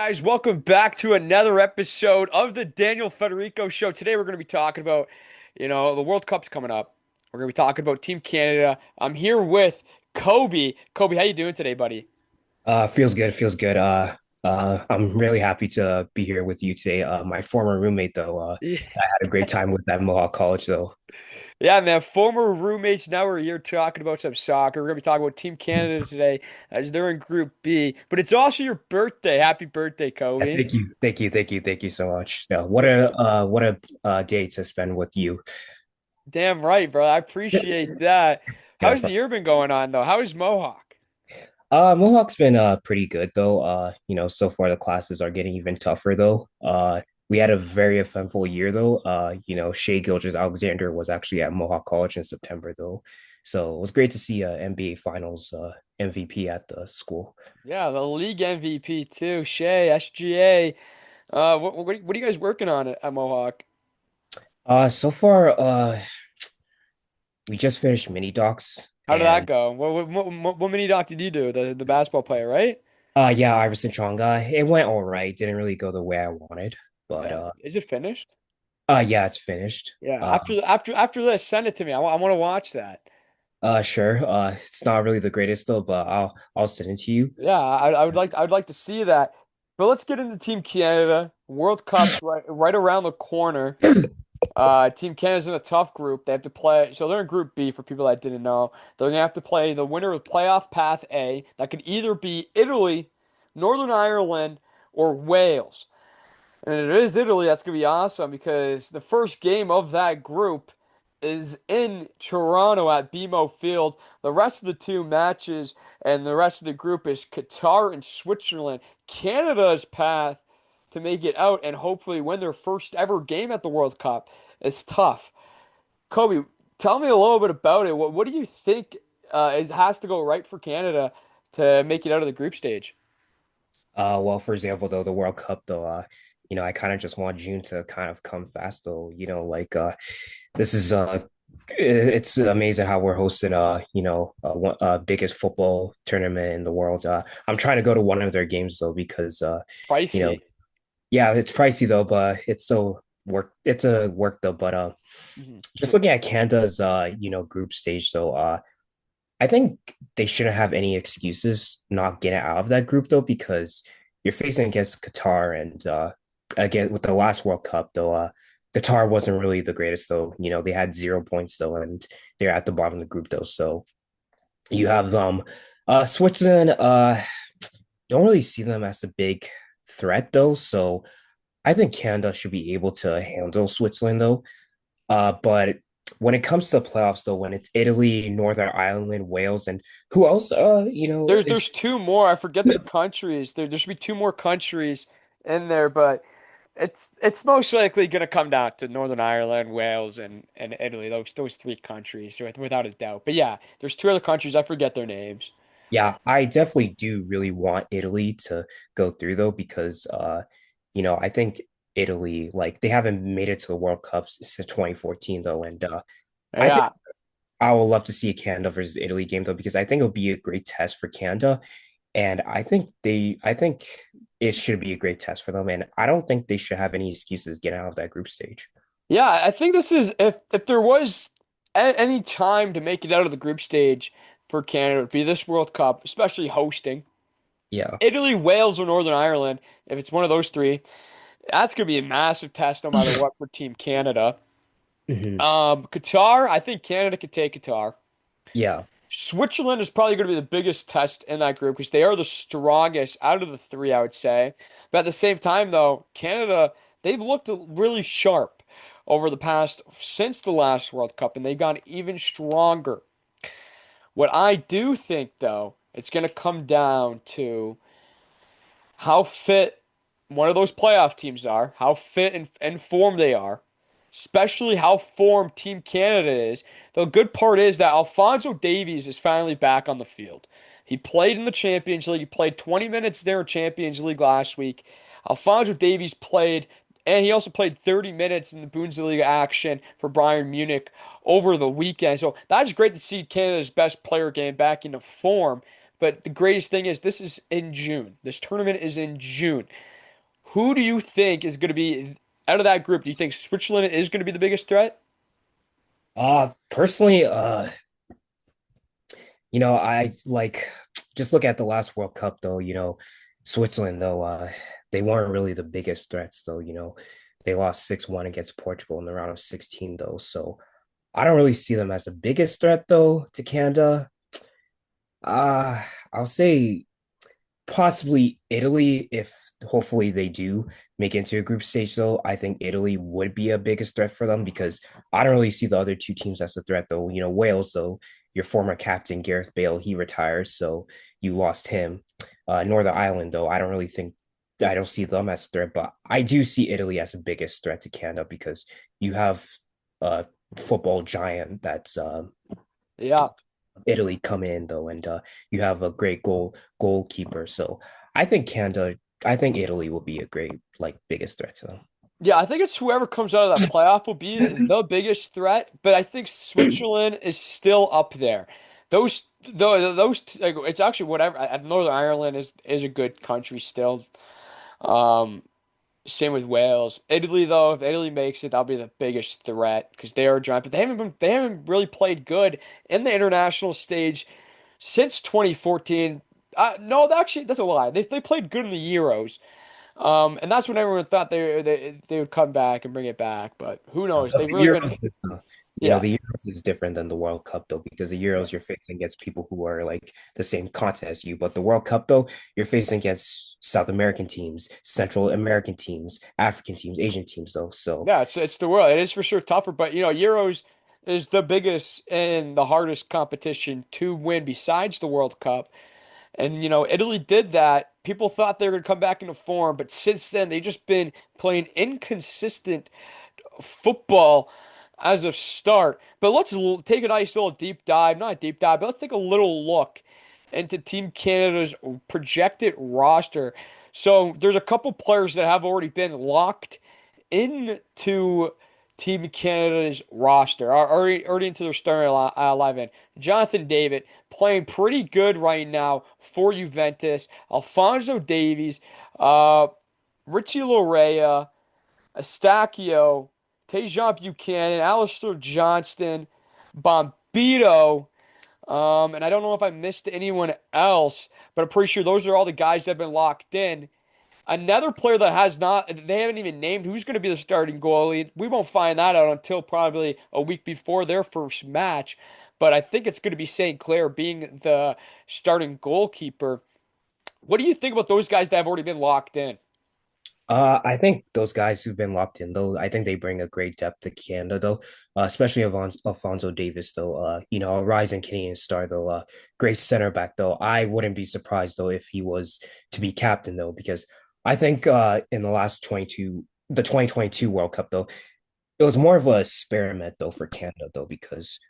guys? Welcome back to another episode of the Daniel Federico Show. Today we're going to be talking about, the World Cup's coming up. We're going to be talking about Team Canada. I'm here with Kobe. Kobe, how you doing today, buddy? Feels good, feels good. I'm really happy to be here with you today. My former roommate, though, Yeah, I had a great time with at Mohawk College, though. yeah, man. Former roommates. Now we're here talking about some soccer. We're going to be talking about Team Canada today as they're in Group B. But it's also your birthday. Happy birthday, Yeah, Kobe. thank you, thank you, thank you, thank you so much. Yeah, Yeah. what a day to spend with you. Damn right, bro. I appreciate that. Yeah, How's the year been going on, though? How is Mohawk? Mohawk's been pretty good though. So far the classes are getting even tougher though. We had a very eventful year though. Shea Gilgeous-Alexander was actually at Mohawk College in September though. So it was great to see NBA Finals MVP at the school. Yeah, the league MVP too. Shea, SGA. What are you guys working on at Mohawk? So far, we just finished mini docs How did that and go? What mini doc did you do? The basketball player, right? yeah, Iverson Chonga. It went all right. Didn't really go the way I wanted, but Yeah. Is it finished? yeah, it's finished. Yeah. After this, send it to me. I want to watch that. Sure. It's not really the greatest though, but I'll send it to you. Yeah, I would like to see that. But let's get into Team Canada. World Cup's right around the corner. Team Canada's in a tough group. They have to play, so they're in Group B for people that didn't know. They're gonna have to play the winner of playoff path A. That could either be Italy, Northern Ireland, or Wales. And if it is Italy, that's gonna be awesome because the first game of that group is in Toronto at BMO Field. The rest of the two matches and the rest of the group is Qatar and Switzerland. Canada's path to make it out and hopefully win their first ever game at the World Cup is tough. Kobe, tell me a little bit about it. What do you think has to go right for Canada to make it out of the group stage? Well, for example, though, the World Cup, though, I kind of just want June to kind of come fast, though. This is it's amazing how we're hosting biggest football tournament in the world. I'm trying to go to one of their games though because you know, Pricey. yeah, it's pricey though, but it's a work though. But Mhm. just looking at Canada's group stage though, I think they shouldn't have any excuses not getting out of that group though, because you're facing against Qatar and again with the last World Cup though, Qatar wasn't really the greatest though. They had 0 points though, and they're at the bottom of the group though. So you have them. Switzerland, don't really see them as a big threat though. So I think Canada should be able to handle Switzerland though. But when it comes to playoffs, though, when it's Italy, Northern Ireland, Wales, and who else, There's two more. I forget the countries. There should be two more countries in there, but it's most likely going to come down to Northern Ireland, Wales, and Italy. Those three countries, without a doubt. But yeah, there's two other countries. I forget their names. yeah, I definitely do really want Italy to go through though, because I think Italy, like they haven't made it to the World Cup since 2014 though, and I think Yeah, I would love to see a Canada versus Italy game though, because I think it'll be a great test for Canada. And I think it should be a great test for them. And I don't think they should have any excuses getting out of that group stage. yeah. I think this is if there was any time to make it out of the group stage for Canada, it would be this World Cup, especially hosting Yeah. Italy, Wales, or Northern Ireland. If it's one of those three, that's going to be a massive test no matter what for Team Canada. Hmm. Qatar, I think Canada could take Qatar. Yeah. Switzerland is probably going to be the biggest test in that group because they are the strongest out of the three, I would say. But at the same time, though, Canada, they've looked really sharp over the past, since the last World Cup, and they've gotten even stronger. What I do think, though, it's going to come down to how fit one of those playoff teams are, how fit and form they are, especially how formed Team Canada is. The good part is that Alphonso Davies is finally back on the field. He played in the Champions League. He played 20 minutes there in Champions League last week. Alphonso Davies played, and he also played 30 minutes in the Bundesliga action for Bayern Munich over the weekend. So that's great to see Canada's best player getting back into form. But the greatest thing is this is in June. This tournament is in June. Who do you think is going to be out of that group? Do you think Switzerland is going to be the biggest threat? Personally, I like just look at the last World Cup though, Switzerland though, they weren't really the biggest threats though, they lost 6-1 against Portugal in the round of 16 though. So I don't really see them as the biggest threat though to Canada. Uh, I'll say possibly Italy if hopefully they do make it into a group stage though. I think Italy would be a biggest threat for them because I don't really see the other two teams as a threat though. Wales though, your former captain Gareth Bale, he retired, so you lost him. Northern Ireland though, I don't see them as a threat, but I do see Italy as the biggest threat to Canada because you have a football giant that's Yeah. Italy come in though, and you have a great goalkeeper. So I think Italy will be a great biggest threat to them. Yeah, I think it's whoever comes out of that playoff will be the biggest threat, but I think Switzerland is still up there. Like, it's actually whatever. Northern Ireland is a good country still. Um, Same with Wales. Italy though, if Italy makes it, that'll be the biggest threat because they are a giant, but they haven't really played good in the international stage since 2014. No, actually, that's a lie. They played good in the Euros. And that's when everyone thought they would come back and bring it back, but who knows? But They've really been, yeah, The Euros is different than the World Cup though, because the yeah, Euros you're facing against people who are like the same continent as you, but the World Cup though, you're facing against South American teams, Central American teams, African teams, Asian teams though. So yeah. It's the world. It is for sure tougher, but Euros is the biggest and the hardest competition to win besides the World Cup. And Italy did that. People thought they were going to come back into form, but since then they've just been playing inconsistent football as a start. But take a nice little deep dive, not a deep dive, but let's take a little look into Team Canada's projected roster. So there's a couple players that have already been locked into Team Canada's roster, already into their starting lineup. Jonathan David playing pretty good right now for Juventus. Alfonso Davies, Richie Lorea, Estacchio, Tejan Buchanan, Alistair Johnston, Bombito, and I don't know if I missed anyone else, but I'm pretty sure those are all the guys that have been locked in. Another player that has not, they haven't even named who's going to be the starting goalie. We won't find that out until probably a week before their first match. But I think it's going to be St. Clair being the starting goalkeeper. What do you think about those guys that have already been locked in? I think those guys who've been locked in, though, I think they bring a great depth to Canada, though, especially Alfonso Davis, though, a rising Canadian star, though, great center back, though. I wouldn't be surprised, though, if he was to be captain, though, because I think in the 2022 World Cup, though, it was more of an experiment, though, for Canada, though, because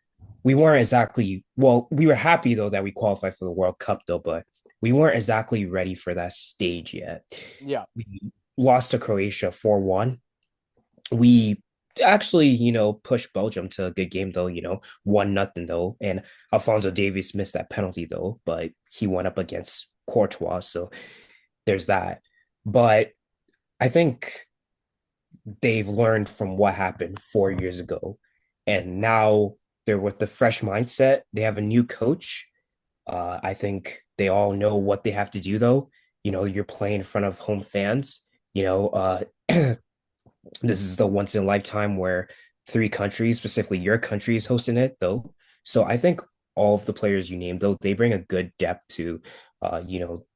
we weren't exactly, well, we were happy, though, that we qualified for the World Cup, though, but we weren't exactly ready for that stage yet. Yeah. We lost to Croatia 4-1. We actually, pushed Belgium to a good game though, 1-0 though. And Alfonso Davies missed that penalty though, but he went up against Courtois. So there's that. But I think they've learned from what happened 4 years ago. And now they're with the fresh mindset. They have a new coach. I think they all know what they have to do though. You're playing in front of home fans. This is the once in a lifetime where three countries, specifically your country, is hosting it, though. So I think all of the players you named, though, they bring a good depth to,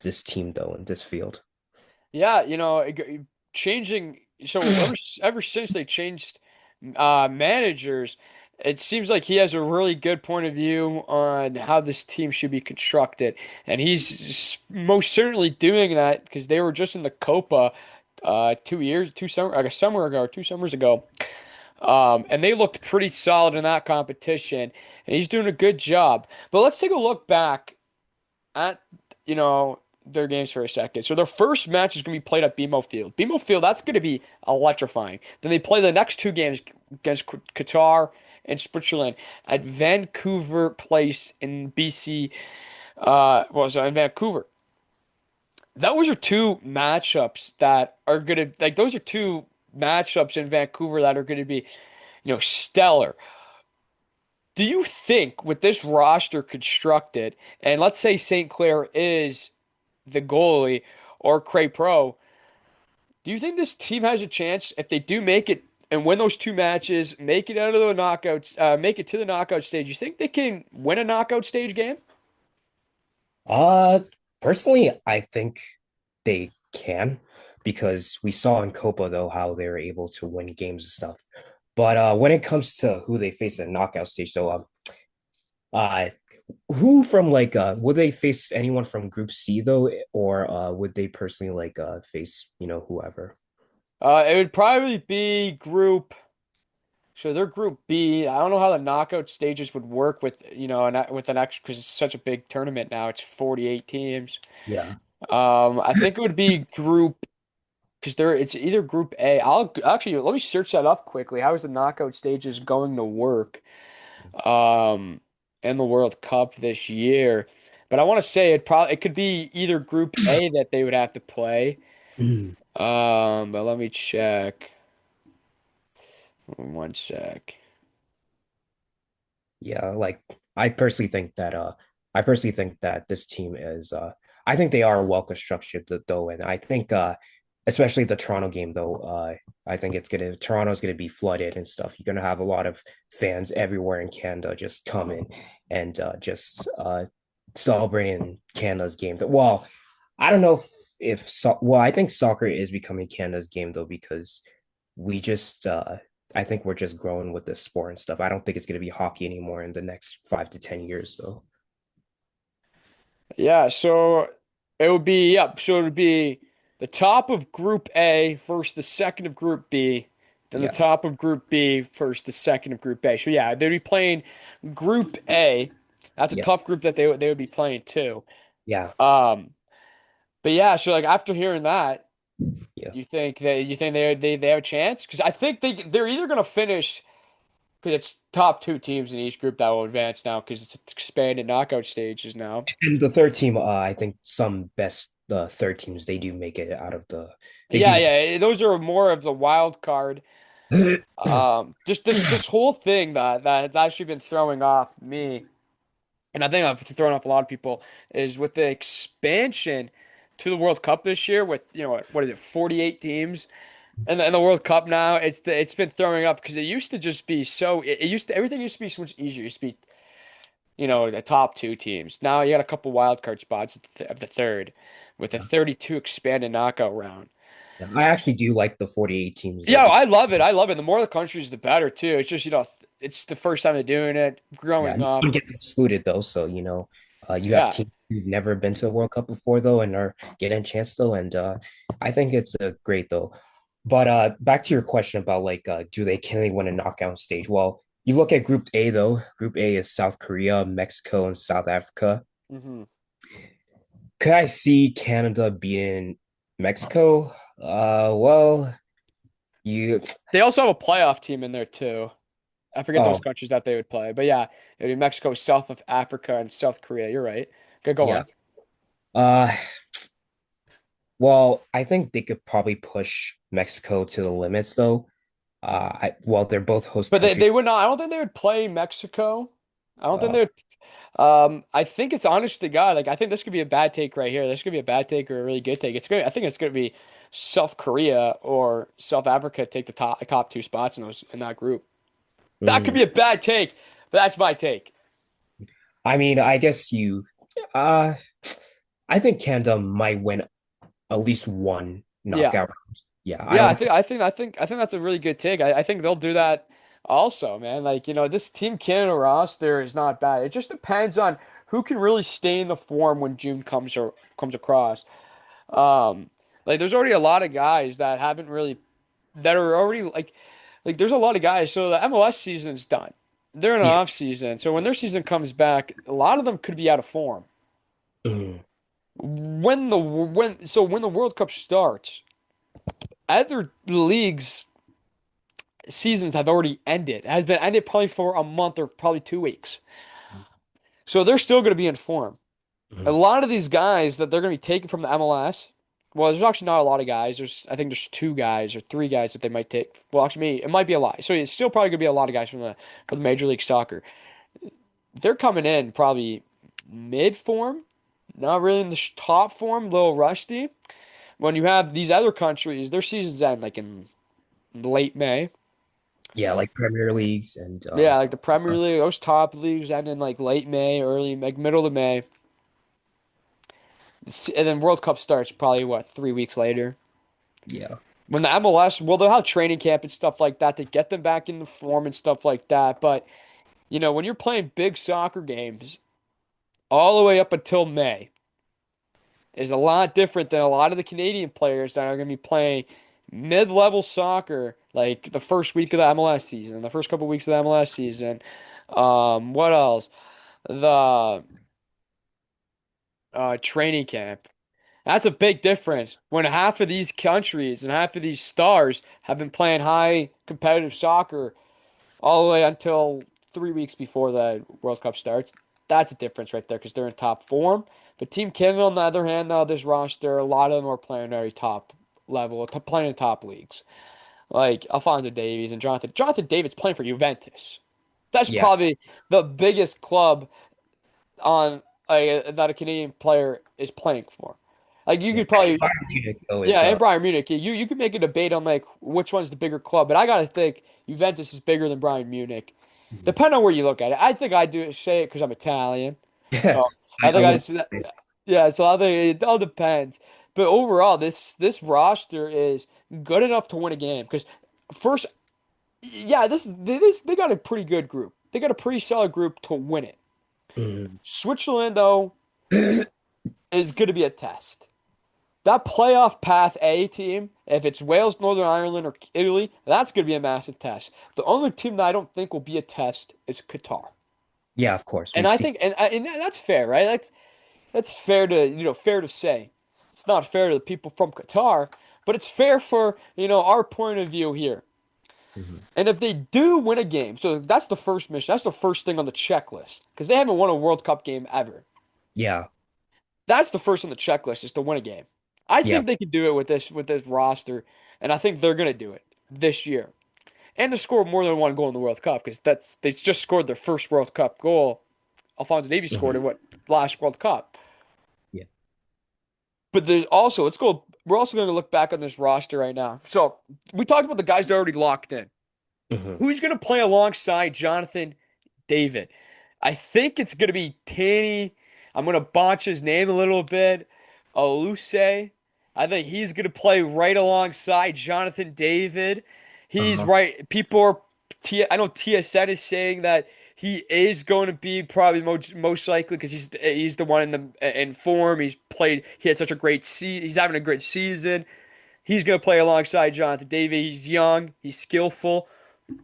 this team, though, in this field. Yeah, changing. So ever since they changed managers, it seems like he has a really good point of view on how this team should be constructed, and most certainly doing that because they were just in the Copa 2 summer ago or 2 summers ago. And they looked pretty solid in that competition, and he's doing a good job. But let's take a look back at their games for a second. So their first match is going to be played at BMO Field. BMO Field, that's going to be electrifying. Then they play the next two games against Qatar and Switzerland at Vancouver Place in BC. In Vancouver. those are two matchups that are gonna like those are two matchups in Vancouver that are gonna be, stellar. Do you think with this roster constructed, and let's say St. Clair is the goalie or Cray Pro, do you think this team has a chance if they do make it and win those two matches, make it out of the knockouts, make it to the knockout stage? You think they can win a knockout stage game? Uh, Personally, I think they can because we saw in Copa though how they were able to win games and stuff. But when it comes to who they face in knockout stage though, uh, who from like would they face anyone from Group C though, or would they personally like face whoever? It would probably be group. So they're Group B. I don't know how the knockout stages would work with, with an extra because it's such a big tournament now. It's 48 teams. Yeah. I think it would be Group because it's either Group A. I'll actually let me search that up quickly. How is the knockout stages going to work in the World Cup this year? But I want to say it could be either Group A that they would have to play. But let me check. One sec. Yeah, like I personally think that this team is I think they are well constructed though, and I think especially the Toronto game though, I think Toronto's gonna be flooded and stuff. You're gonna have a lot of fans everywhere in Canada just coming and just celebrating Canada's game. Well, I don't know if I think soccer is becoming Canada's game though because we just I think we're just growing with this sport and stuff. I don't think it's going to be hockey anymore in the next 5 to 10 years, though. Yeah, so it would be the top of Group A versus the second of Group B, then the Yeah, top of Group B versus the second of Group A. So yeah, they'd be playing Group A. That's a yeah, tough group that they would be playing too. yeah, Um, but yeah, so like after hearing that, yeah. you think they have a chance? Because I think they're either gonna finish because it's top two teams in each group that will advance now because it's expanded knockout stages now. And the third team, I think some best third teams they do make it out of they Yeah, do. yeah, those are more of the wild card. Just this whole thing that has actually been throwing off me, and I think I've thrown off a lot of people, is with the expansion to the World Cup this year. With what is it, 48 teams, and the World Cup now, it's been throwing up because it used to just be it used to everything used to be so much easier. It used to be the top two teams. Now you got a couple wild card spots at the third, with a 32 expanded knockout round. Yeah, I actually do like the 48 teams though Yeah, because I love it. I love it. The more the countries, the better too. It's just, it's the first time they're doing it, yeah, growing no up. one gets excluded though. So you have Yeah. teams who've never been to a World Cup before though and are getting a chance though, and I think it's great though. But back to your question about like can they win a knockout stage? Well, you look at Group A though. Group A is South Korea, Mexico, and South Africa. hmm Could I see Canada beating Mexico? Well, you They also have a playoff team in there too. I forget those oh countries that they would play, but yeah, it would be Mexico, South of Africa, and South Korea. You're right. Okay, go yeah. on. Uh well, I think they could probably push Mexico to the limits though. They're both host But countries. they would not. I don't think they would play Mexico. I don't think Uh, they would. I think it's honest to God. Like I think this could be a bad take right here. This could be a bad take or a really good take. I think it's gonna be South Korea or South Africa take the top two spots in that group. That could mm, be a bad take, but that's my take. I mean, I guess uh I think Canada might win at least one Yeah. knockout round. Yeah, I Yeah, don't I think that's a really good take. I think they'll do that also, man. Like, this Team Canada roster is not bad. It just depends on who can really stay in the form when June comes across. Um, like there's already a lot of guys that are already like there's a lot of guys. So the MLS season's done. They're in an yeah. off season. So when their season comes back, a lot of them could be out of form. Mm, When the World Cup starts, other leagues seasons have already ended. It has been ended probably for a month or probably 2 weeks. So they're still going to be in form. A Mhm. lot of these guys that they're going to be taking from the MLS. Well, there's actually not a lot of guys. I think there's two guys or three guys that they might take. Well, actually, it might be a lot. So it's still probably going to be a lot of guys from the Major League Soccer. They're coming in probably mid form, not really in the top form, a little rusty. When you have these other countries, their seasons end like in late May. Yeah, like Premier Leagues and Yeah, like the Premier League, those top leagues end in like late May, early, like middle of May. And then World Cup starts probably what, 3 weeks later. yeah. When the MLS, well, they'll have training camp and stuff like that to get them back in the form and stuff like that. But, when you're playing big soccer games all the way up until May, is a lot different than a lot of the Canadian players that are going to be playing mid-level soccer like the first week of the MLS season, the first couple weeks of the MLS season. What else? The training camp. That's a big difference when half of these countries and half of these stars have been playing high competitive soccer all the way until 3 weeks before the World Cup starts. That's a difference right there because they're in top form. But Team Canada, on the other hand, now this roster, a lot of them are playing very top level, playing in top leagues. Like Alphonso Davies and Jonathan. Jonathan David's playing for Juventus. That's Yeah. probably the biggest club on that a Canadian player is playing for. Like you Yeah. could probably, Bayern Munich though yeah, is and Bayern Munich. You could make a debate on like which one's the bigger club, but I gotta think Juventus is bigger than Bayern Munich. Mhm. Depending on where you look at it, I think I do say it because I'm Italian, Yeah. so I I think I would say yeah. So I think it all depends. But overall, this roster is good enough to win a game because first, yeah, this they got a pretty good group. They got a pretty solid group to win it. Mhm. Switzerland though is going to be a test. That playoff path A team, if it's Wales, Northern Ireland, or Italy, that's going to be a massive test. The only team that I don't think will be a test is Qatar. Yeah, of course. And We've I seen think, and that's fair, right? That's fair to fair to say. It's not fair to the people from Qatar, but it's fair for our point of view here. Mhm. And if they do win a game, so that's the first mission. That's the first thing on the checklist because they haven't won a World Cup game ever. Yeah. That's the first on the checklist is to win a game. I Yeah. think they can do it with this roster, and I think they're gonna do it this year. And to score more than one goal in the World Cup because that's they just scored their first World Cup goal. Alphonso Davies scored Mhm. in what last World Cup. Yeah. But there's also let's go. We're also going to look back on this roster right now. So we talked about the guys that are already locked in. Mhm. Who's going to play alongside Jonathan David? I think it's going to be Tanny. I'm going to botch his name a little bit. Oluse. I think he's going to play right alongside Jonathan David. He's Uh-huh. right. People are. I know TSN is saying that he is going to be probably most likely because he's the one in form. He's played. He had such a great season. He's having a great season. He's going to play alongside Jonathan David. He's young. He's skillful.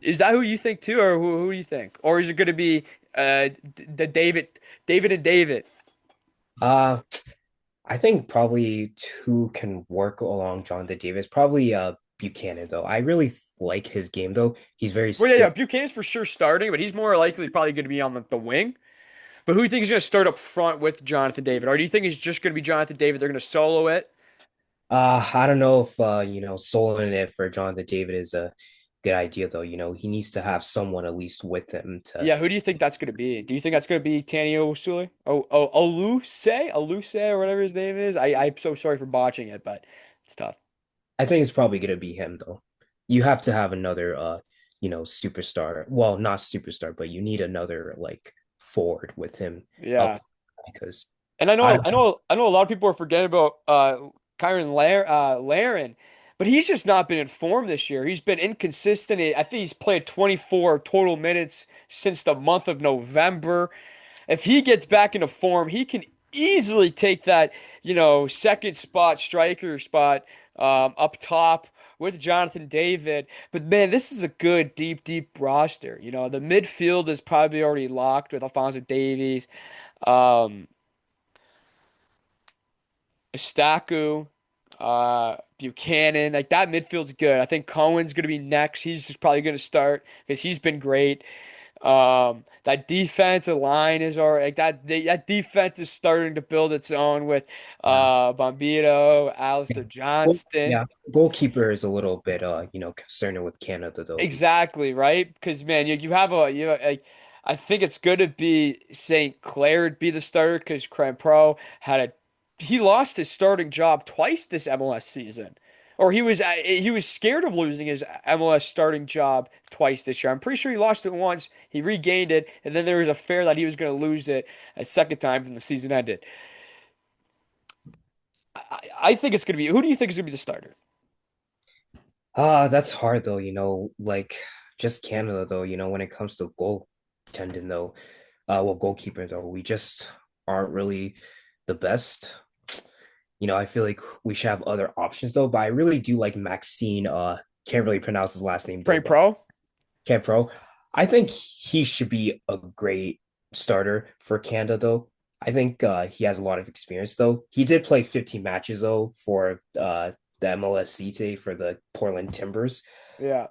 Is that who you think too, or who do you think? Or is it going to be the David and David? Uh, I think probably two can work along Jonathan Davis. Probably Buchanan though. I really like his game though. He's very Well, yeah, skilled. Buchanan's for sure starting, but he's more likely probably going to be on the wing. But who do you think is going to start up front with Jonathan David? Or do you think it's just going to be Jonathan David? They're going to solo it? I don't know if soloing it for Jonathan David is a good idea though. He needs to have someone at least with him to Yeah, who do you think that's going to be? Do you think that's going to be Tani Osule? Oluse, or whatever his name is. I'm so sorry for botching it, but it's tough. I think it's probably gonna be him though. You have to have another superstar. Well, not superstar, but you need another like forward with him up Yeah. because And I I know, don't I know, I know. A lot of people are forgetting about Laren, but he's just not been in form this year. He's been inconsistent. I think he's played 24 total minutes since the month of November. If he gets back into form, he can easily take that, second spot, striker spot, up top with Jonathan David. But man, this is a good, deep, deep roster. The midfield is probably already locked with Alphonso Davies. Um, Estaku, Buchanan, like that midfield's good. I think Cohen's going to be next. He's just probably going to start because he's been great. That defensive line is all right. Like that defense is starting to build its own with Yeah. Bombito, Alistair Well, Johnston. yeah. Goalkeeper is a little bit concerning with Canada though. Exactly, right? Because man, you have like I think it's good to be St. Clair be the starter because Pro had he lost his starting job twice this MLS season. Or he was scared of losing his MLS starting job twice this year. I'm pretty sure he lost it once, he regained it, and then there was a fear that he was going to lose it a second time when the season ended. I think it's going to be who do you think is going to be the starter? That's hard though, like just Canada though, when it comes to goaltending though, goalkeepers though, we just aren't really the best. I feel like we should have other options though, but I really do like Maxine, can't really pronounce his last name though, Prank but Pro? Ken Pro. I think he should be a great starter for Canada though. I think he has a lot of experience though. He did play 15 matches though for the MLSC today for the Portland Timbers. Yeah.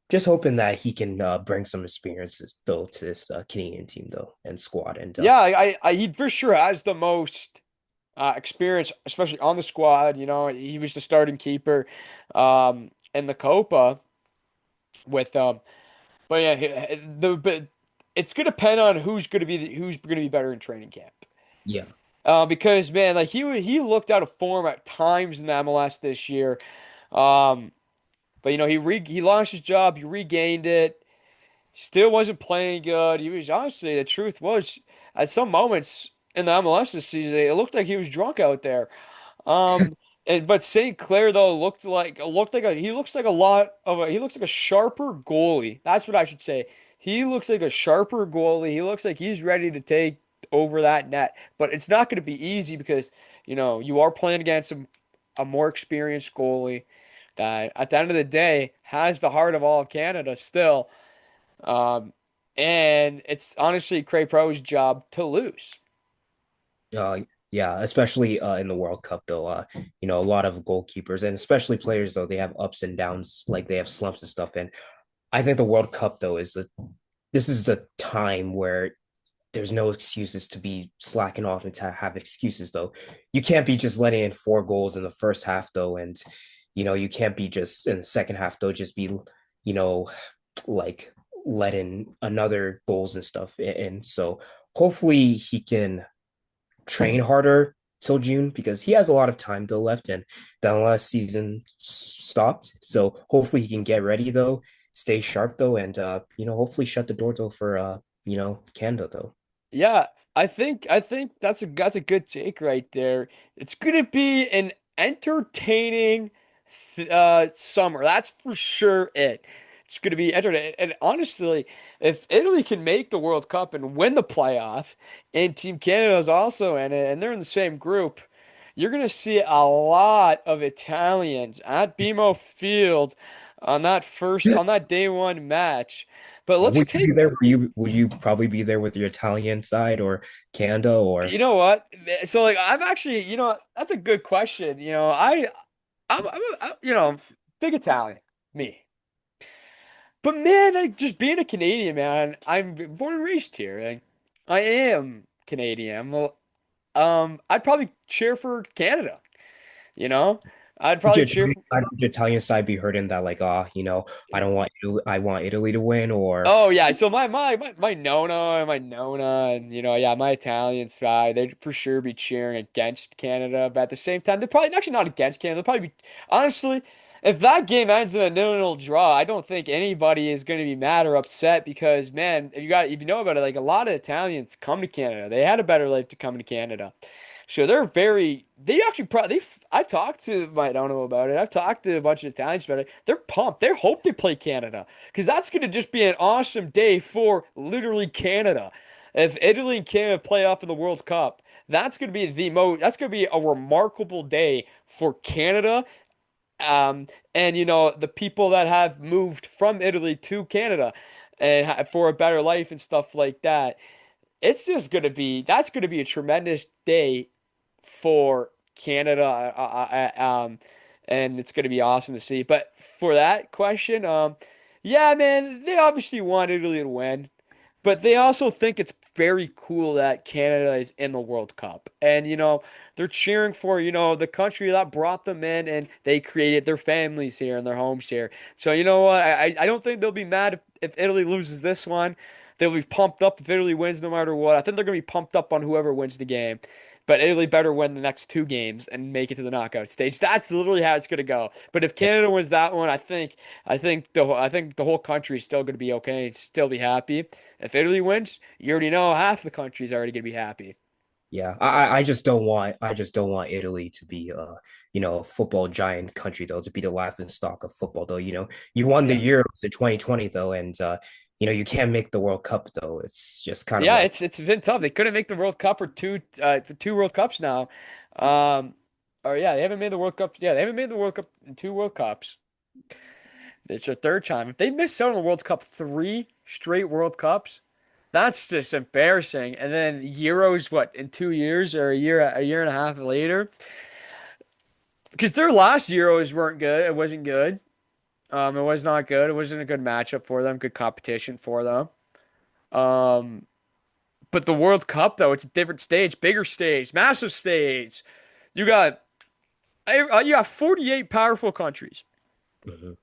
Just hoping that he can bring some experiences though to this Canadian team though and squad. And Yeah, he for sure has the most experience, especially on the squad. You know, he was the starting keeper in the Copa with but yeah, but it's gonna depend on who's gonna be better in training camp. yeah, Because man, like he looked out of form at times in the MLS this year. Um, but you know he lost his job, he regained it. Still wasn't playing good. He was honestly, the truth was, at some moments in the MLS this season, it looked like he was drunk out there. Um, and but St. Clair though looked like he looks like a lot of he looks like a sharper goalie. That's what I should say. He looks like a sharper goalie. He looks like he's ready to take over that net. But it's not going to be easy because you know you are playing against a more experienced goalie that at the end of the day has the heart of all of Canada still. Um, and it's honestly Cray Pro's job to lose. yeah, especially in the World Cup though. A lot of goalkeepers and especially players though they have ups and downs, like they have slumps and stuff. And I think the World Cup though this is the time where there's no excuses to be slacking off and to have excuses though. You can't be just letting in 4 goals in the first half though, and you can't be just in the second half though, just be you know like letting another goals and stuff in. So hopefully he can train harder till June because he has a lot of time though left and the last season stopped. So hopefully he can get ready though, stay sharp though, and hopefully shut the door though for Canada though. Yeah, I think that's a good take right there. It's gonna be an entertaining summer. That's for sure it. It's gonna be entertaining. And honestly, if Italy can make the World Cup and win the playoff, and Team Canada is also in it, and they're in the same group, you're gonna see a lot of Italians at BMO Field on that day one match. But let's Would you be take there? Would you probably be there with your Italian side or Canada or You know what? So like I've actually, that's a good question. You know, big Italian, me. But man, like just being a Canadian, man, I'm born and raised here. Like, I am Canadian. I'd probably cheer for Canada, you know? I'd would probably your cheer Italian for side, would your Italian side be hurting that like I don't want Italy, I want Italy to win or Oh yeah, so my Nona and my Nona and yeah, my Italian side, they'd for sure be cheering against Canada, but at the same time, they're probably actually not against Canada. They'll probably be honestly, if that game ends in a 0-0 draw, I don't think anybody is going to be mad or upset because man, if you know about it, like a lot of Italians come to Canada. They had a better life to come to Canada. So they actually I've talked to my Nona about it. I've talked to a bunch of Italians about it. They're pumped. They hope they play Canada. Because that's going to just be an awesome day for literally Canada. If Italy and Canada play off in the World Cup, that's going to be a remarkable day for Canada. And the people that have moved from Italy to Canada and for a better life and stuff like that. That's going to be a tremendous day for Canada. And it's going to be awesome to see. But for that question, yeah, man, they obviously want Italy to win. But they also think it's very cool that Canada is in the World Cup. And, they're cheering for, the country that brought them in and they created their families here and their homes here. So, you know what? I don't think they'll be mad if Italy loses this one. They'll be pumped up if Italy wins no matter what. I think they're going to be pumped up on whoever wins the game. But Italy better win the next two games and make it to the knockout stage. That's literally how it's going to go. But if Canada wins that one, I think the whole country is still going to be okay and still be happy. If Italy wins, you already know half the country's already gonna be happy. Yeah, I just don't want Italy to be a football giant country though, to be the laughing stock of football though. You won the Yeah. Euros in 2020 though, and you can't make the World Cup though. It's just kind of Yeah, like it's been tough. They couldn't make the World Cup for two World Cups now. Um or yeah, they haven't made the World Cup. Yeah, they haven't made the World Cup in two World Cups. It's their third time. If they miss out on the World Cup three straight World Cups, that's just embarrassing. And then Euros, what, in 2 years or a year and a half later? Because their last Euros weren't good. It wasn't good. It was not good. It wasn't a good matchup for them, good competition for them. Um, but the World Cup, though, it's a different stage, bigger stage, massive stage. You got you got 48 powerful countries. mhm.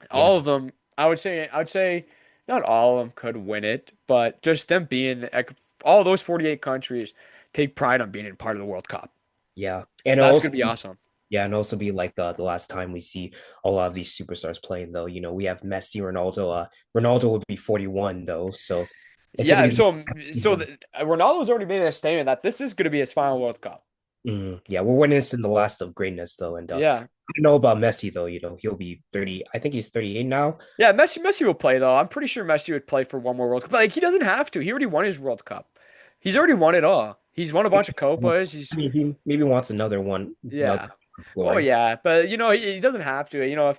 Yeah, All of them, I would say, not all of them could win it, but just them being like, all those 48 countries take pride on being in part of the World Cup. yeah, and That's also gonna be awesome. and also be like the last time we see a lot of these superstars playing though. We have Messi, Ronaldo. Ronaldo would be 41 though, so it's gonna Yeah, be so Ronaldo's already made a statement that this is gonna be his final World Cup. Yeah, we're witnessing the last of greatness though, and Yeah, I don't know about Messi though. He'll be 30. I think he's 38 now. Yeah, Messi will play though. I'm pretty sure Messi would play for one more World Cup. But, like, he doesn't have to. He already won his World Cup. He's already won it all. He's won a bunch of Copas. I He's mean, he maybe wants another one, another Yeah. Oh glory. yeah, but he doesn't have to.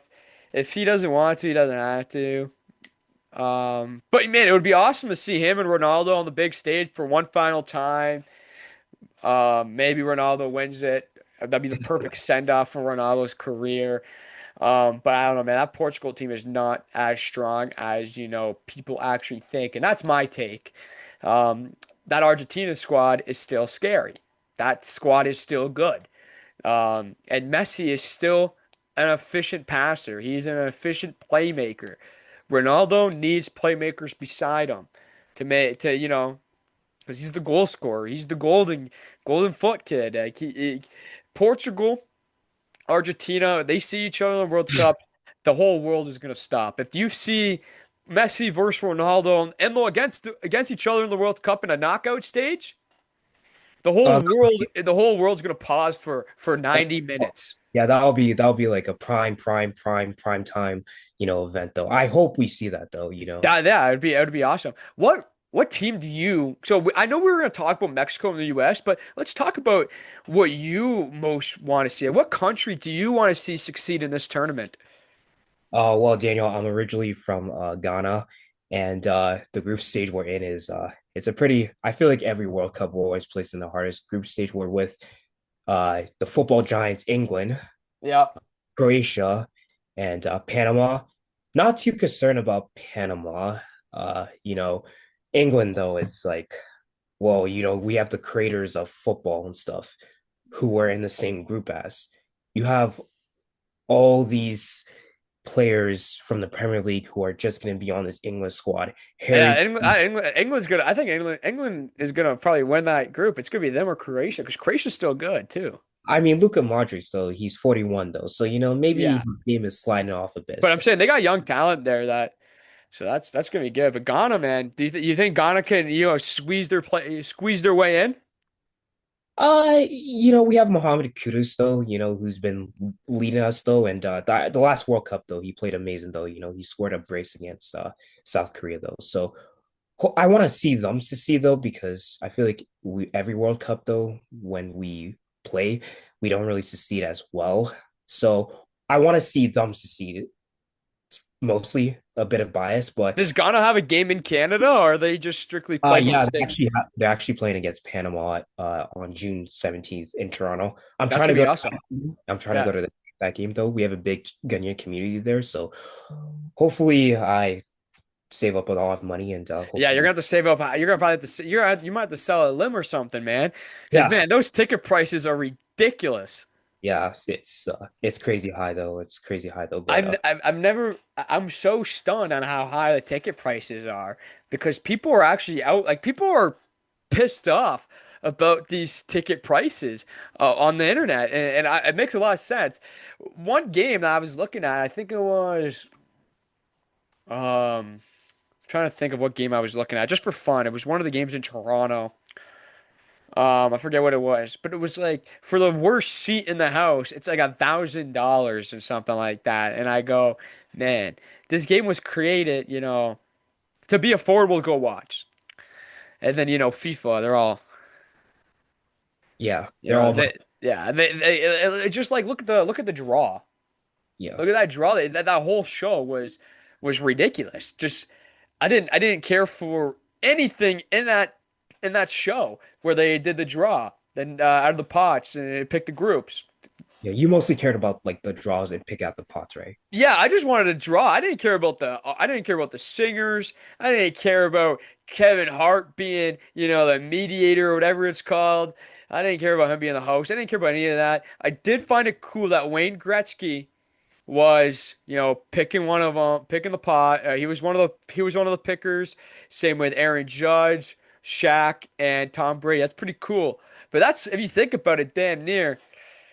If he doesn't want to, he doesn't have to. But man, it would be awesome to see him and Ronaldo on the big stage for one final time. Maybe Ronaldo wins it. That'd be the perfect send off for Ronaldo's career. But I don't know, man. That Portugal team is not as strong as people actually think, and that's my take. That Argentina squad is still scary. That squad is still good. And Messi is still an efficient passer. He's an efficient playmaker. Ronaldo needs playmakers beside him because he's the goal scorer. He's the golden foot kid. Like Portugal, Argentina, they see each other in the World Cup, the whole world is gonna stop. If you see Messi versus Ronaldo and against each other in the World Cup in a knockout stage, Uh, the whole world's gonna pause for 90 minutes. yeah, that'll be like a prime time, event though. I hope we see that though. Yeah, it would be awesome. What team do you? So I know we were going to talk about Mexico and the U.S., but let's talk about what you most want to see. What country do you want to see succeed in this tournament? Well, Daniel, I'm originally from Ghana, and the group stage we're in is it's a pretty. I feel like every World Cup we're always placed in the hardest group stage. We're with the football giants England, Yeah. Croatia, and Panama. Not too concerned about Panama. England though, it's like, well, we have the creators of football and stuff who are in the same group as. You have all these players from the Premier League who are just going to be on this English squad. Yeah, Harry, England's good. I think England is gonna probably win that group. It's gonna be them or Croatia because Croatia's still good too. I mean, Luka Modric, though, he's 41, though. So, maybe Yeah, his game is sliding off a bit. but I'm So, saying they got young talent there so that's gonna be good. But Ghana, man, you think Ghana can squeeze their way in? we have Mohamed Kudus, though, who's been leading us, though. And the last World Cup, though, he played amazing, though. He scored a brace against South Korea, though. So, I want to see them succeed, though, because I feel like every World Cup, though, when we play, we don't really succeed as well. So, I want to see them succeed. Mostly a bit of bias, but Does Ghana have a game in Canada, or are they just strictly playing on yeah, state? they're actually playing against Panama on June 17th in Toronto. I'm That's trying to gonna be go to awesome. I'm trying to go Yeah. to that game though. We have a big Ghanaian community there, so hopefully I save up a lot of money and Yeah, you're gonna hopefully, have to save up. You're gonna probably have to. You might have to sell a limb or something, man. Because yeah, man, those ticket prices are ridiculous. yeah, it's crazy high though. It's crazy high though, but I've never. I'm so stunned on how high the ticket prices are because people are actually out. Like people are pissed off about these ticket prices on the internet, it makes a lot of sense. One game that I was looking at, I think it was trying to think of what game I was looking at just for fun. It was one of the games in Toronto. I forget what it was, but it was like for the worst seat in the house, it's like $1,000 or something like that. And I go, man, this game was created, to be affordable to go watch. And then, FIFA, they're all, yeah, they're all about, yeah, it's just like look at the draw. yeah. Look at that draw. That whole show was ridiculous. Just I didn't care for anything in that show where they did the draw, then out of the pots and it picked the groups. Yeah, you mostly cared about like the draws and pick out the pots, right? Yeah, I just wanted to draw. I didn't care about the singers. I didn't care about Kevin Hart being, the mediator or whatever it's called. I didn't care about him being the host. I didn't care about any of that. I did find it cool that Wayne Gretzky was, picking one of them, picking the pot. He was one of the pickers. Same with Aaron Judge, Shaq, and Tom Brady. That's pretty cool. But that's if you think about it, damn near.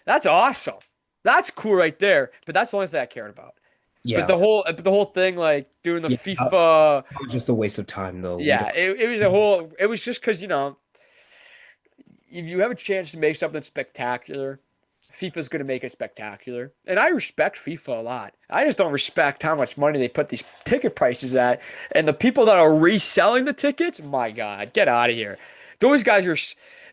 That's awesome. That's cool right there. But that's the only thing I cared about. But Yeah, the whole thing, like doing the yeah. FIFA, That was just a waste of time though. We yeah, don't. it was just because if you have a chance to make something spectacular, FIFA's going to make it spectacular. And I respect FIFA a lot. I just don't respect how much money they put these ticket prices at. And the people that are reselling the tickets, my God, get out of here. Those guys are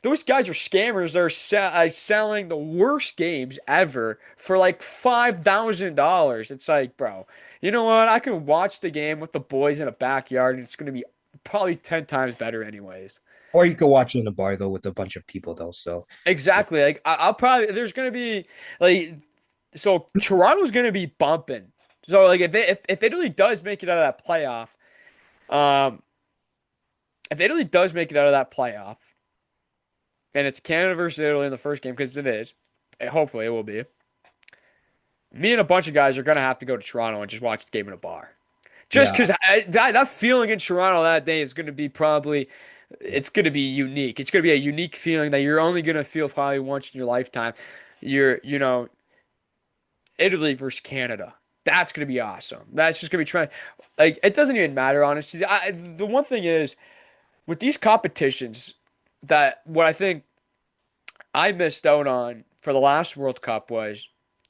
those guys are scammers. They're selling the worst games ever for like $5,000. It's like, bro, you know what? I can watch the game with the boys in a backyard, and it's going to be probably 10 times better anyways. Or you could watch it in a bar though with a bunch of people though. So Exactly. Like I'll probably there's gonna be like so Toronto's gonna be bumping. So like if Italy does make it out of that playoff, um, if Italy does make it out of that playoff, and it's Canada versus Italy in the first game because it is, and hopefully it will be. Me and a bunch of guys are gonna have to go to Toronto and just watch the game in a bar. Just yeah, because that feeling in Toronto that day is gonna be probably it's gonna be unique. It's gonna be a unique feeling that you're only gonna feel probably once in your lifetime. Italy versus Canada. That's gonna be awesome. That's just gonna be trying. Like it doesn't even matter, honestly. The one thing is with these competitions that what I think I missed out on for the last World Cup was,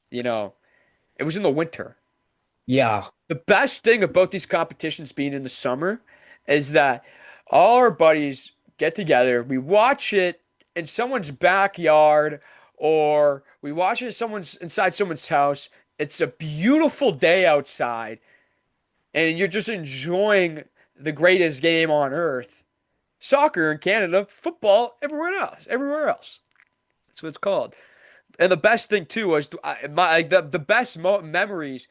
you know, it was in the winter. yeah, The best thing about these competitions being in the summer is that all our buddies get together, we watch it in someone's backyard or we watch it inside someone's house. It's a beautiful day outside and you're just enjoying the greatest game on earth. Soccer in Canada, football everywhere else, everywhere else. That's what it's called. And the best thing too was the best memories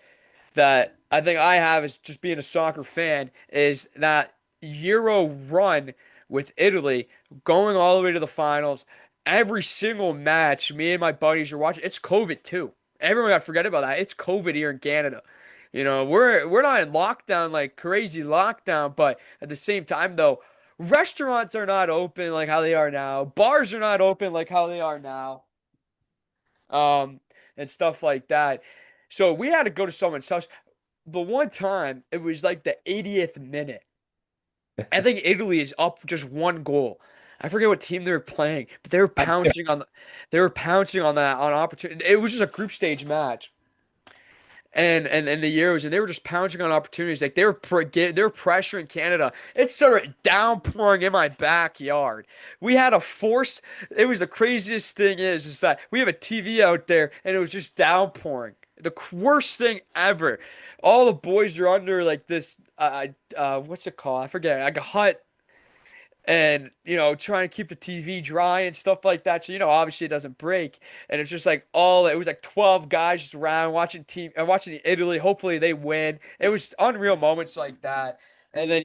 that I think I have as just being a soccer fan is that Euro run with Italy going all the way to the finals. Every single match, me and my buddies are watching. It's COVID too. Everyone got to forget about that. It's COVID here in Canada. We're not in lockdown like crazy lockdown, but at the same time though, restaurants are not open like how they are now. Bars are not open like how they are now. Um, and stuff like that. So we had to go to someone's house. The one time it was like the 80th minute. I think Italy is up just one goal. I forget what team they were playing, but they were pouncing on that on opportunity. It was just a group stage match. And the Euros, and they were just pouncing on opportunities. Like they were pressuring Canada. It started downpouring in my backyard. We had a force. It was the craziest thing is that we have a TV out there, and it was just downpouring. The worst thing ever. All the boys are under like this. What's it called? I forget. Like a hut and trying to keep the TV dry and stuff like that. So obviously it doesn't break, and it's just like it was like 12 guys just around watching Italy. Hopefully they win. It was unreal moments like that. And then,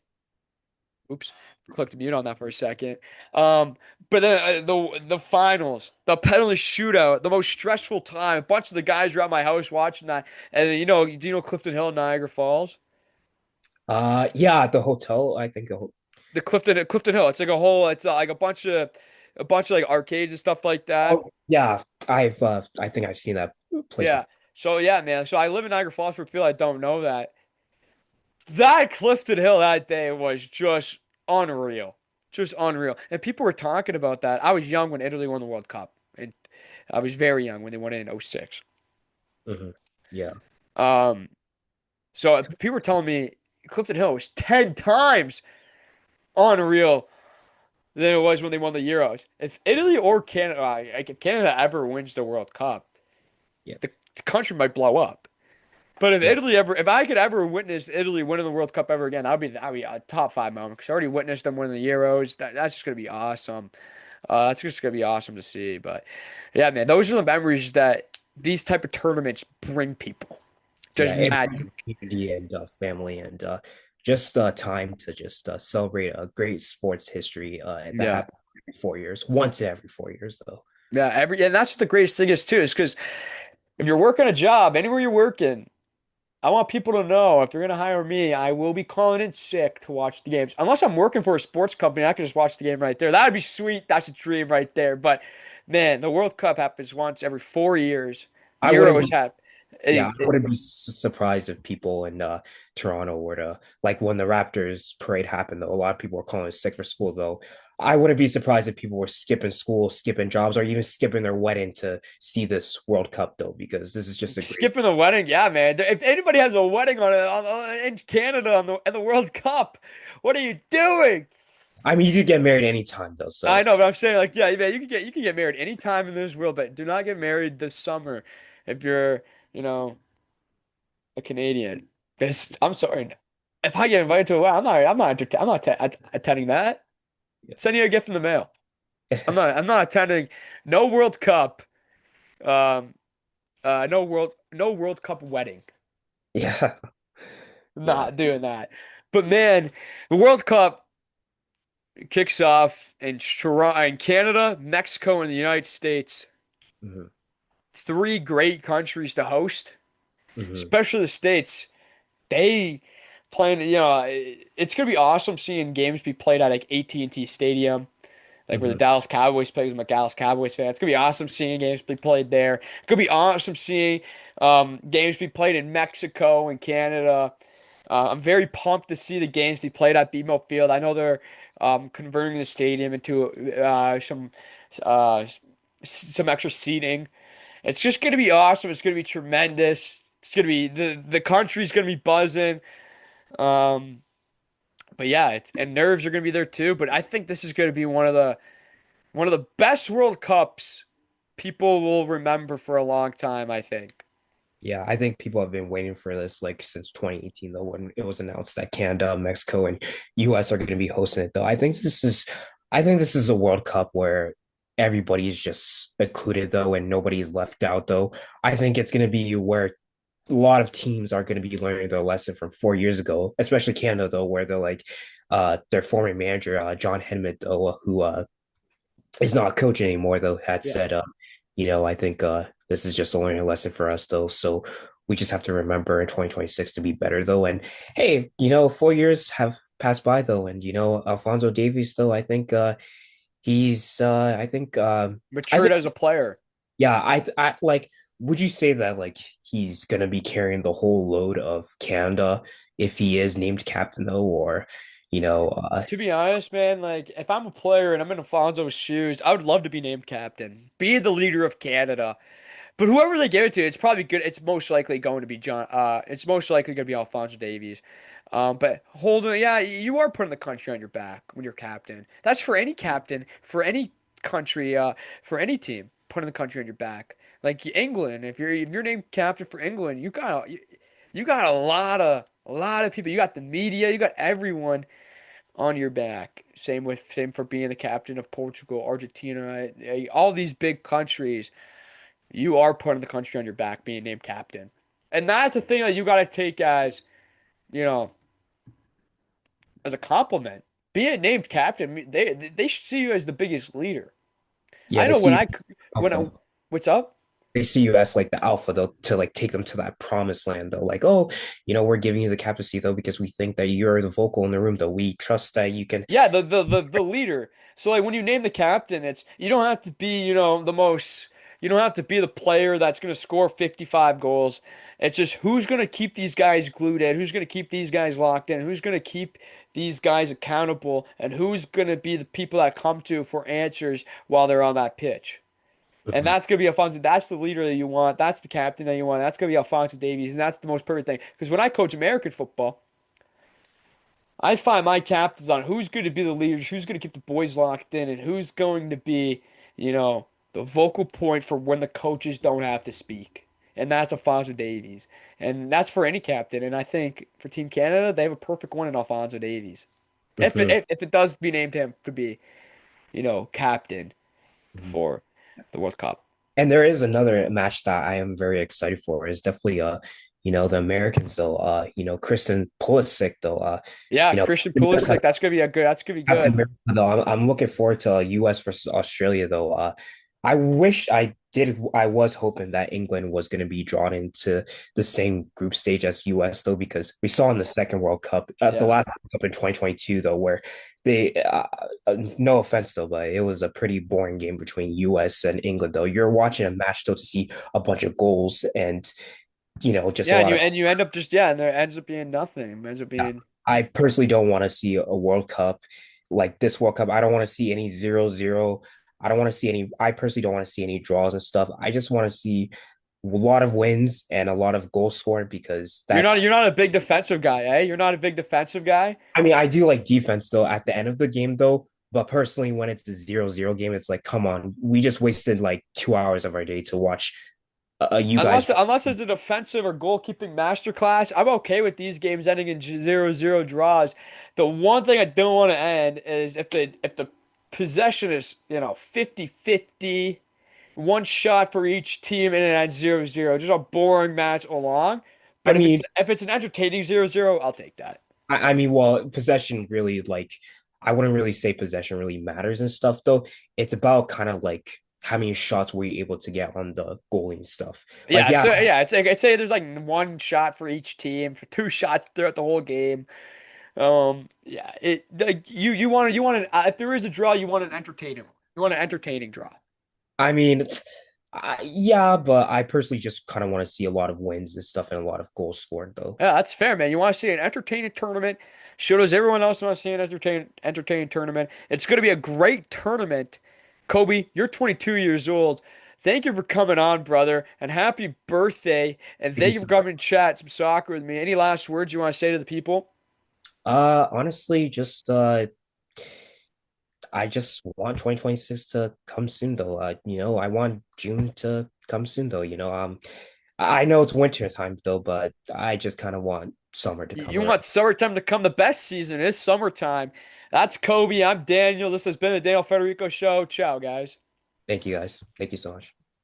oops, clicked mute on that for a second. Um, but then the finals, the penalty shootout, the most stressful time. A bunch of the guys were at my house watching that. And then, do you know Clifton Hill, Niagara Falls? Yeah, at the hotel, I think. The Clifton Hill. It's like a whole. It's like a bunch of like arcades and stuff like that. Oh, yeah, I think I've seen that place Yeah. before. So yeah, man. So I live in Niagara Falls for people that don't know that. That Clifton Hill that day was just unreal. Just unreal. And people were talking about that. I was young when Italy won the World Cup. And I was very young when they won it in '06. Hmm. Yeah. Um, so people were telling me Clifton Hill was 10 times unreal than it was when they won the Euros. If Italy or Canada, like if Canada ever wins the World Cup, Yeah. the country might blow up. But Yeah. if I could ever witness Italy winning the World Cup ever again, that'd be a top five moment because I already witnessed them winning the Euros. That's just gonna be awesome. That's just gonna be awesome to see. But yeah, man, those are the memories that these type of tournaments bring people. Yeah, Just it mad. brings community and family and just time to just celebrate a great sports history that Yeah, happens every 4 years, once every 4 years though. yeah. And that's the greatest thing is too, is because if you're working a job anywhere you're working. I want people to know if they're going to hire me, I will be calling in sick to watch the games. Unless I'm working for a sports company, I can just watch the game right there. That would be sweet. That's a dream right there. But man, the World Cup happens once every 4 years. I wouldn't Euros be happen. Yeah, I wouldn't be surprised if people in Toronto were to like when the Raptors parade happened though, a lot of people were calling sick for school though. I wouldn't be surprised if people were skipping school, skipping jobs, or even skipping their wedding to see this World Cup though, because this is just a great. Skipping the wedding, yeah, man. If anybody has a wedding in Canada in the World Cup, what are you doing? I mean, you could get married anytime though, I so know, but I'm saying like, yeah, man, you can get married anytime in this world, but do not get married this summer if you're, you know, a Canadian. This, I'm sorry. If I get invited to a wedding, I'm not attending that. Send you a gift in the mail. yeah, I'm not attending no World Cup. Um, no World Cup wedding. yeah, yeah. Not doing that. But man, the World Cup kicks off in Canada, Mexico, and the United States. Hmm. Three great countries to host, Hmm. especially the States. They playing, it's gonna be awesome seeing games be played at like AT&T Stadium, like where the Hmm. Dallas Cowboys play. 'Cause I'm a Dallas Cowboys fan. It's gonna be awesome seeing games be played there. It's gonna be awesome seeing games be played in Mexico and Canada. I'm very pumped to see the games be played at BMO Field. I know they're converting the stadium into uh, some extra seating. It's just gonna be awesome. It's gonna be tremendous. It's gonna be the country's gonna be buzzing. Um, but yeah, and nerves are gonna be there too. But I think this is gonna be one of the best World Cups people will remember for a long time, I think. Yeah, I think people have been waiting for this like since 2018 though, when it was announced that Canada, Mexico, and US are going to be hosting it though. I think this is a World Cup where everybody's just included though and nobody's left out though. I think it's going to be where a lot of teams are going to be learning their lesson from 4 years ago, especially Canada though, where they're like their former manager, John Hedman though, who is not a coach anymore though, had Yeah. said I think this is just a learning lesson for us though. So we just have to remember in 2026 to be better though. And hey, 4 years have passed by though, and Alfonso Davies though, he's I Matured think as a player. yeah, I like would you say that like he's gonna be carrying the whole load of Canada if he is named captain though, or you know, uh To be honest, man, like if I'm a player and I'm in Alfonso's shoes, I would love to be named captain, be the leader of Canada. But whoever they give it to, it's probably good. It's most likely going to be John. It's most likely going to be Alfonso Davies. But holding, yeah, you are putting the country on your back when you're captain. That's for any captain, for any country, for any team, putting the country on your back. Like England, if you're named captain for England, you got a lot of people. You got the media, you got everyone on your back. Same for being the captain of Portugal, Argentina, all these big countries. You are putting the country on your back being named captain. And that's a thing that you got to take as, you know, as a compliment. Being named captain, they should see you as the biggest leader. Yeah, I they know see when you I when alpha. I what's up? They see you as like the alpha though to like take them to that promised land though. Like, oh, we're giving you the captaincy though because we think that you're the vocal in the room though. We trust that you can. Yeah, the leader. So like when you name the captain, it's you don't have to be, the most you don't have to be the player that's going to score 55 goals. It's just who's going to keep these guys glued in, who's going to keep these guys locked in, who's going to keep these guys accountable, and who's going to be the people that come to for answers while they're on that pitch. And Mhm, that's going to be Alfonso. That's the leader that you want. That's the captain that you want. That's going to be Alfonso Davies. And that's the most perfect thing. Because when I coach American football, I find my captains on who's going to be the leaders, who's going to keep the boys locked in, and who's going to be, the vocal point for when the coaches don't have to speak. And that's Alfonso Davies. And that's for any captain. And I think for Team Canada, they have a perfect one in Alfonso Davies. If it, mhm, if it does be named him to be, captain mhm. for the World Cup. And there is another match that I am very excited for. Is definitely the Americans though. Kristen Pulisic though. Yeah, You know, Christian Pulisic. That's gonna be Captain good. America, though, I'm looking forward to US versus Australia though. I wish I did. I was hoping that England was going to be drawn into the same group stage as US though, because we saw in the second World Cup, the Yeah. last World Cup in 2022 though, where no offense though, but it was a pretty boring game between US and England though. You're watching a match though to see a bunch of goals and just a Yeah, and lot you of. and you end up just yeah, and there ends up being nothing. It ends up Yeah. being I personally don't want to see a World Cup like this World Cup. I don't want to see any 0-0. I don't want to see any, I personally don't want to see any draws and stuff. I just want to see a lot of wins and a lot of goal scoring because you're not that's, you're not a big defensive guy, eh? You're not a big defensive guy. I mean, I do like defense though at the end of the game though. But personally, when it's the 0-0 game, it's like, come on, we just wasted like 2 hours of our day to watch you Unless guys. unless it's a defensive or goalkeeping masterclass, I'm okay with these games ending in 0-0 draws. The one thing I don't want to end is if the possession is, 50-50, one shot for each team and it ends 0-0. Just a boring match along. I But if it's mean, if it's an entertaining 0-0, I'll take that. well, possession really like I wouldn't really say possession really matters and stuff though. It's about kind of like how many shots were you able to get on the goalie and stuff. Like, Yeah, yeah, so yeah, it's like I'd say there's like one shot for each team, for two shots throughout the whole game. Yeah, it like you want if there is a draw, you want an entertaining one. You want an entertaining draw. I mean, yeah, but I personally just kind of want to see a lot of wins and stuff and a lot of goals scored though. Yeah, that's fair, man. You want to see an entertaining tournament. Show as everyone else wants to see an entertaining tournament. It's going to be a great tournament. Kobe, you're 22 years old. Thank you for coming on, brother, and happy birthday. And Thank you thank you so for much. coming to chat some soccer with me. Any last words you want to say to the people? Honestly, just I just want 2026 to come soon though. I want June to come soon though. I know it's winter time though, but I just kind of want summer to come You around. want summertime to come. The best season is summertime. That's Kobe. I'm Daniel. This has been the Daniel Federico Show. Ciao, guys. Thank you guys. Thank you so much.